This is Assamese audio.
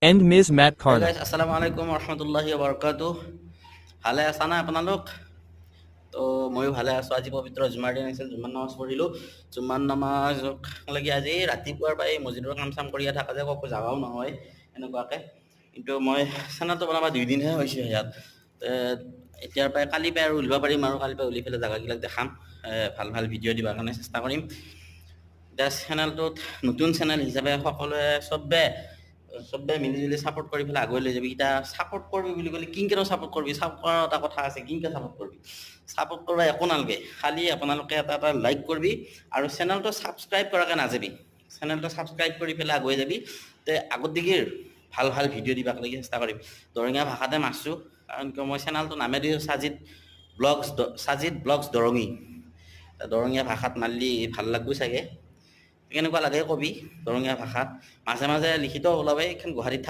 and Ms. Matt Hey Karna. guys, Assalamualaikum warahmatullahi wabarakatuh. ভালে আছা না আপোনালোক? তো ময়ো ভালে আছো। আজি পবিত্ৰ জুমাৰ দিন আছিল, জুমাৰ নামাজ পঢ়িলোঁ। জুমাৰ নামাজ লাগি আজি ৰাতিপুৱাৰ পৰাই মছজিদৰ কাম চাম কৰিয়ে থকা যায়, কতো যাবাও নহয় এনেকুৱাকৈ। কিন্তু মই চেনেলটো বনাব 2 দিনহে হৈছে ইয়াত। এতিয়াৰ পৰাই কালি পৰাই আৰু উলিয়াব পাৰিম আৰু কালি পৰাই উলি পেলাই জেগাবিলাক দেখাম। ভাল ভাল ভিডিঅ' দিবৰ কাৰণে চেষ্টা কৰিম। এতিয়া চেনেলটোত নতুন চেনেল হিচাপে সকলোৱে চবে মিলিজুলি ছাপোৰ্ট কৰি পেলাই আগুৱাই লৈ যাবি। এতিয়া ছাপোৰ্ট কৰিবি বুলি ক'লে কিনকেনো ছাপোৰ্ট কৰিবি, ছাপোৰ্ট এটা কথা আছে, কিনকে ছাপোৰ্ট কৰিবি। ছাপোৰ্ট কৰিব একো নালাগে, খালি আপোনালোকে এটা লাইক কৰিবি আৰু চেনেলটো ছাবস্ক্ৰাইব কৰাকৈ নাযাবি। চেনেলটো ছাবস্ক্ৰাইব কৰি পেলাই আগুৱাই যাবি। তে আগত দিগিৰ ভাল ভাল ভিডিঅ' দিবাক লাগি চেষ্টা কৰিম। দৰঙীয়া ভাষাতে মাৰছোঁ, কাৰণ কিয় মই চেনেলটো নামে দিছোঁ সাজিদ ব্লগছ দৰঙী। দৰঙীয়া ভাষাত মাৰিলি ভাল লাগব চাগে। কেনেকুৱা লাগে কবি দৰঙীয়া ভাষাত। মাজে মাজে লিখিত ওলাবই, এইখন গুৱাহাটীত